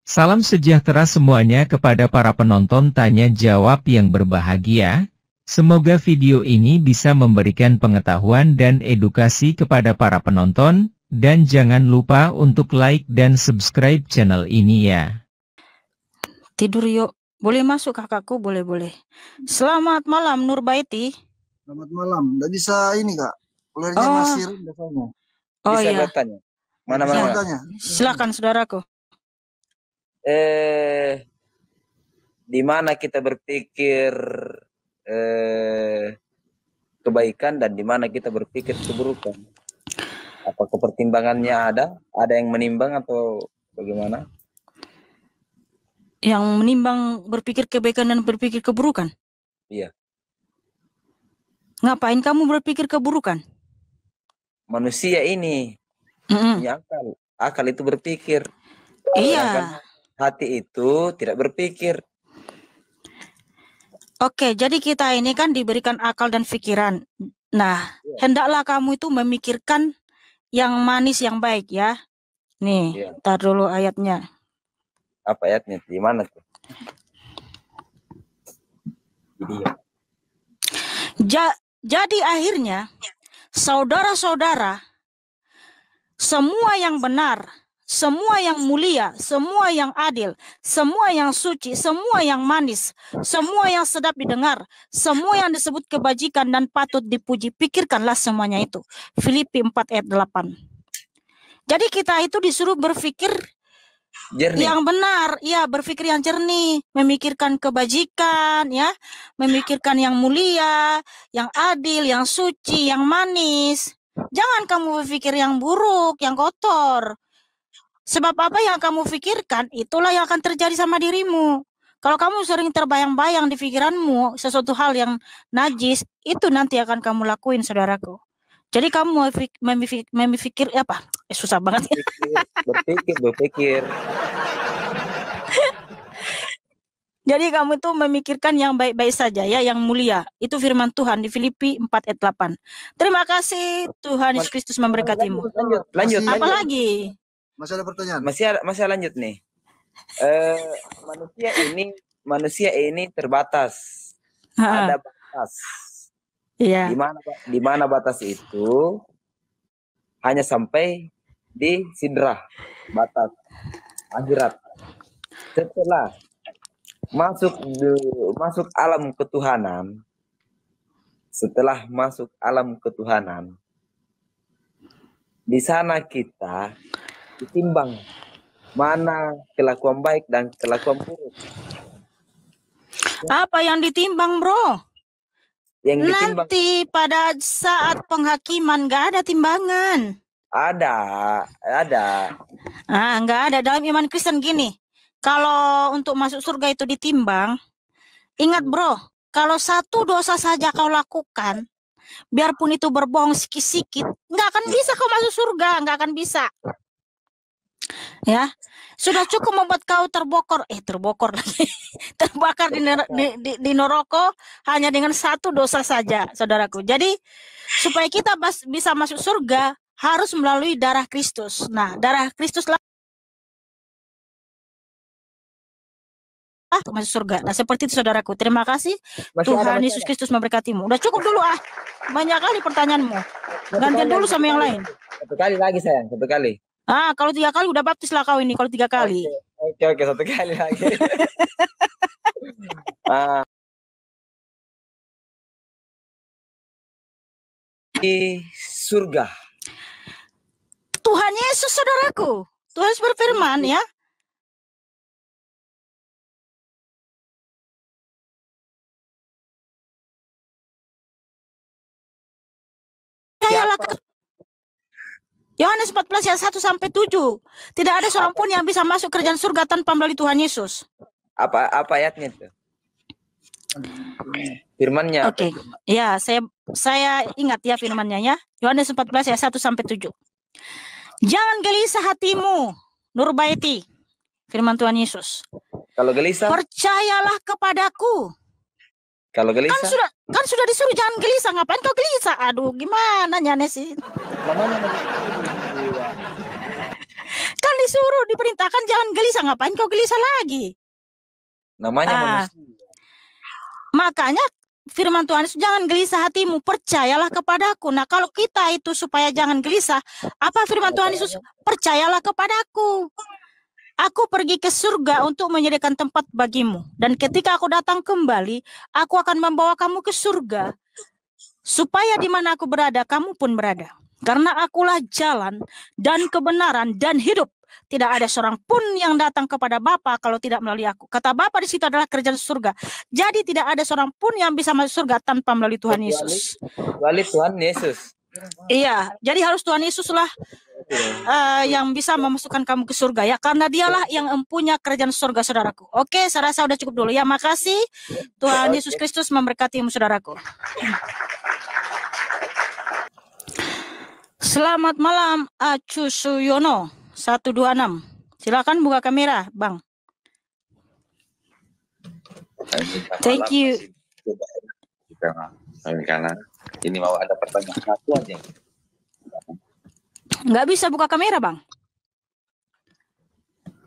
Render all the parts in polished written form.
Salam sejahtera semuanya kepada para penonton tanya jawab yang berbahagia. Semoga video ini bisa memberikan pengetahuan dan edukasi kepada para penonton, dan jangan lupa untuk like dan subscribe channel ini ya. Tidur yuk. Boleh masuk kakakku, boleh. Selamat malam Nurbaiti. Selamat malam. Nggak bisa ini kak. Ulernya masih biasanya. Oh bisa iya. bertanya. Bisa Mana? bertanya. Silakan saudaraku. Di mana kita berpikir kebaikan dan di mana kita berpikir keburukan? Apakah pertimbangannya ada? Ada yang menimbang atau bagaimana? Yang menimbang berpikir kebaikan dan berpikir keburukan? Iya. Ngapain kamu berpikir keburukan? Manusia ini punya akal. Akal itu berpikir. Iya. Hati itu tidak berpikir. Oke, jadi kita ini kan diberikan akal dan pikiran. Nah, hendaklah kamu itu memikirkan yang manis, yang baik ya. Nih, tar dulu ayatnya. Apa ayatnya? Di mana tuh? Jadi akhirnya, saudara-saudara, semua yang benar, semua yang mulia, semua yang adil, semua yang suci, semua yang manis, semua yang sedap didengar, semua yang disebut kebajikan dan patut dipuji, pikirkanlah semuanya itu. Filipi 4 ayat 8. Jadi kita itu disuruh berpikir jernih. Yang benar, ya, berpikir yang jernih, memikirkan kebajikan, ya, memikirkan yang mulia, yang adil, yang suci, yang manis. Jangan kamu berpikir yang buruk, yang kotor. Sebab apa yang kamu pikirkan, itulah yang akan terjadi sama dirimu. Kalau kamu sering terbayang-bayang di pikiranmu sesuatu hal yang najis, itu nanti akan kamu lakuin, saudaraku. Jadi kamu memikir apa? Susah banget. Berpikir. Jadi kamu itu memikirkan yang baik-baik saja ya, yang mulia. Itu firman Tuhan di Filipi 4 ayat 8. Terima kasih, Tuhan Yesus Kristus memberkatimu. Lanjut. Apa lagi? Masih ada pertanyaan? Masih lanjut nih. Manusia ini terbatas. Ada batas. Iya. Di mana batas itu hanya sampai di sidrah, batas akhirat. Setelah masuk alam ketuhanan, di sana kita ditimbang mana kelakuan baik dan kelakuan buruk. Apa yang ditimbang, bro? Yang ditimbang, nanti pada saat penghakiman nggak ada timbangan. Ada. Nggak ada. Dalam iman Kristen gini, kalau untuk masuk surga itu ditimbang, ingat bro, kalau satu dosa saja kau lakukan, biarpun itu berbohong sikit-sikit, nggak akan bisa kau masuk surga, nggak akan bisa. Ya, sudah cukup membuat kau terbakar di neraka hanya dengan satu dosa saja, saudaraku. Jadi supaya kita bisa masuk surga harus melalui darah Kristus. Nah, darah Kristus lah masuk surga. Nah, seperti itu saudaraku. Terima kasih. Tuhan Yesus Kristus memberkatimu. Udah cukup dulu banyak kali pertanyaanmu. Gantian dulu sama yang lain. Satu kali lagi sayang, satu kali. Kalau 3 kali udah baptis lah kau ini, kalau 3 kali. Oke, 1 kali lagi. Di surga. Tuhan Yesus, saudaraku. Tuhan Yesus berfirman ya. Yohanes 14 ayat 1 sampai 7. Tidak ada seorang pun yang bisa masuk kerajaan surga tanpa melalui Tuhan Yesus. Apa ayatnya itu? Firmannya. Oke. Ya, saya ingat ya firmannya ya. Yohanes 14 ayat 1 sampai 7. Jangan gelisah hatimu, Nurbaiti. Firman Tuhan Yesus. Kalau gelisah, percayalah kepadaku. Kalau gelisah, kan sudah disuruh jangan gelisah, ngapain kau gelisah? Aduh, gimana nyane sih? Kan disuruh, diperintahkan jangan gelisah. Ngapain kau gelisah lagi? Namanya manusia. Makanya firman Tuhan itu jangan gelisah hatimu, percayalah kepadaku. Nah kalau kita itu supaya jangan gelisah, apa firman Tuhan Yesus? Percayalah kepadaku. Aku pergi ke surga untuk menyediakan tempat bagimu. Dan ketika aku datang kembali, aku akan membawa kamu ke surga. Supaya di mana aku berada, kamu pun berada. Karena akulah jalan dan kebenaran dan hidup. Tidak ada seorang pun yang datang kepada Bapa kalau tidak melalui aku. Kata Bapa di situ adalah kerjaan surga. Jadi tidak ada seorang pun yang bisa masuk surga tanpa melalui Tuhan Yesus. Melalui Tuhan Yesus. Iya, jadi harus Tuhan Yesus lah yang bisa memasukkan kamu ke surga ya. Karena dialah yang mempunyai kerjaan surga, saudaraku. Oke, saya rasa udah cukup dulu ya. Makasih. Tuhan Yesus Kristus memberkatimu, saudaraku. Selamat malam, Acu Suyono 126. Silakan buka kamera, Bang. Thank you. Karena ini mau ada pertanyaan satu aja. Nggak bisa buka kamera, Bang.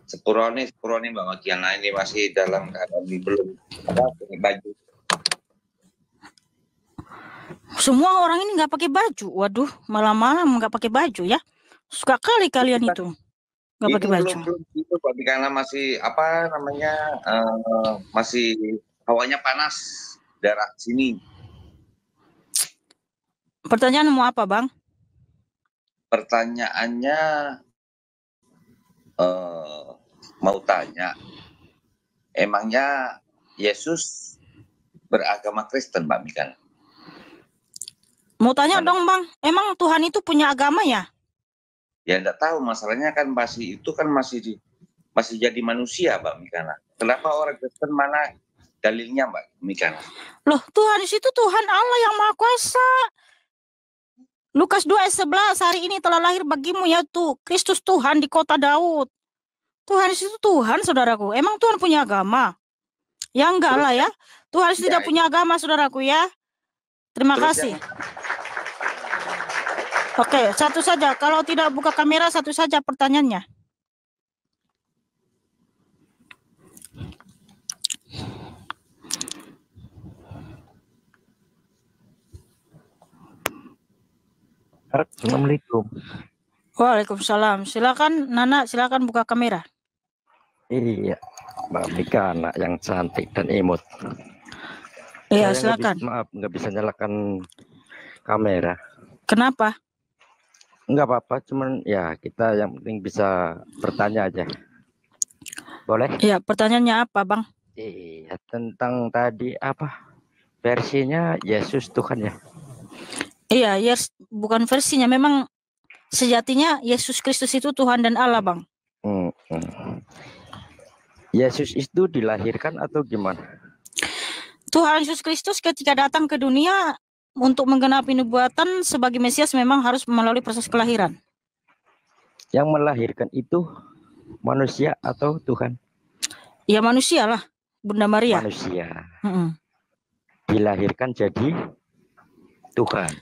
Sepuroni Bang Okiana ini masih dalam keadaan belum ada baju. Semua orang ini nggak pakai baju. Waduh, malam-malam nggak pakai baju ya. Suka kali kalian itu nggak pakai baju. Belum itu karena masih apa namanya masih hawanya panas daerah sini. Pertanyaan mau apa, Bang? Pertanyaannya mau tanya, emangnya Yesus beragama Kristen, Mbak Mika? Mau tanya dong, Bang. Emang Tuhan itu punya agama ya? Ya enggak tahu, masalahnya kan masih jadi manusia, Mbak Mika. Kenapa orang Kristen, mana dalilnya, Mbak Mika? Loh, Tuhan di situ Tuhan Allah yang Maha Kuasa. Lukas 2 ayat 11, hari ini telah lahir bagimu yaitu Kristus Tuhan di kota Daud. Tuhan di situ Tuhan, saudaraku. Emang Tuhan punya agama? Ya enggak lah ya. Tuhan tidak punya agama, saudaraku ya. Terima kasih. Oke, satu saja. Kalau tidak buka kamera, satu saja pertanyaannya. Assalamualaikum. Waalaikumsalam. Silakan Nana, silakan buka kamera. Iya, Mbak Mika, anak yang cantik dan imut. Iya, Saya silakan. maaf, nggak bisa nyalakan kamera. Kenapa? Nggak apa-apa, cuman ya kita yang penting bisa bertanya aja. Boleh? Iya, pertanyaannya apa, Bang? Iya, tentang tadi apa? Versinya Yesus Tuhan ya? Iya, yes, bukan versinya. Memang sejatinya Yesus Kristus itu Tuhan dan Allah, Bang. Yesus itu dilahirkan atau gimana? Tuhan Yesus Kristus ketika datang ke dunia untuk menggenapi nubuatan sebagai Mesias memang harus melalui proses kelahiran. Yang melahirkan itu manusia atau Tuhan? Ya manusia lah, Bunda Maria. Manusia. Dilahirkan jadi Tuhan.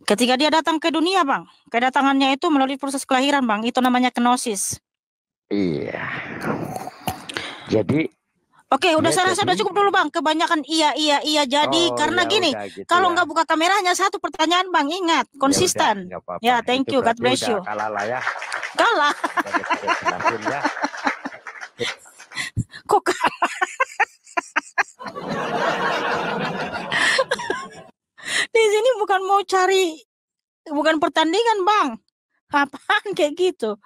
Ketika dia datang ke dunia, Bang, kedatangannya itu melalui proses kelahiran, Bang. Itu namanya kenosis. Iya. Jadi oke, udah ya, saya rasa udah cukup dulu, Bang. Kebanyakan iya. Jadi karena ya gini, gitu kalau ya. nggak buka kameranya satu pertanyaan, Bang, ingat konsisten. Ya, apa-apa. Ya, thank you, God bless you. Kalah lah ya. Kalah. Ya. Kok kalah? Di sini bukan mau cari, bukan pertandingan, Bang. Apaan kayak gitu?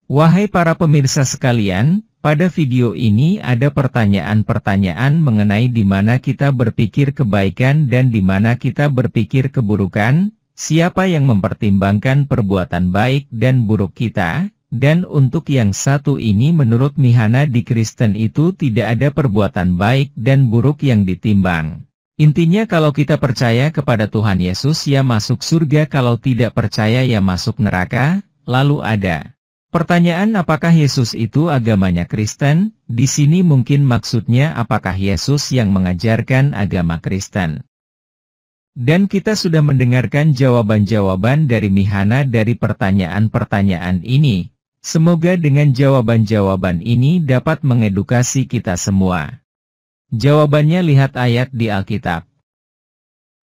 Wahai para pemirsa sekalian, pada video ini ada pertanyaan-pertanyaan mengenai di mana kita berpikir kebaikan dan di mana kita berpikir keburukan, siapa yang mempertimbangkan perbuatan baik dan buruk kita, dan untuk yang satu ini menurut Mihana di Kristen itu tidak ada perbuatan baik dan buruk yang ditimbang. Intinya kalau kita percaya kepada Tuhan Yesus ya masuk surga, kalau tidak percaya ya masuk neraka. Lalu ada pertanyaan, apakah Yesus itu agamanya Kristen? Di sini mungkin maksudnya apakah Yesus yang mengajarkan agama Kristen. Dan kita sudah mendengarkan jawaban-jawaban dari Mihana dari pertanyaan-pertanyaan ini. Semoga dengan jawaban-jawaban ini dapat mengedukasi kita semua. Jawabannya lihat ayat di Alkitab.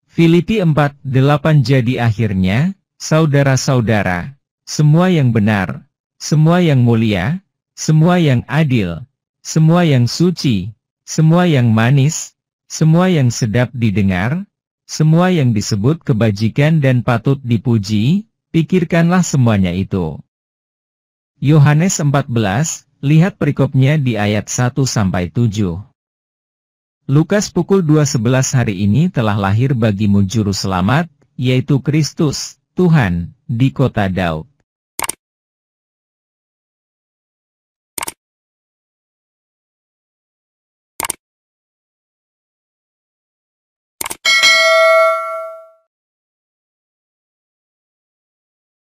Filipi 4:8. Jadi akhirnya, saudara-saudara, semua yang benar, semua yang mulia, semua yang adil, semua yang suci, semua yang manis, semua yang sedap didengar, semua yang disebut kebajikan dan patut dipuji, pikirkanlah semuanya itu. Yohanes 14, lihat perikopnya di ayat 1-7. Lukas pukul 2:11. Hari ini telah lahir bagimu juru selamat, yaitu Kristus, Tuhan, di kota Daud.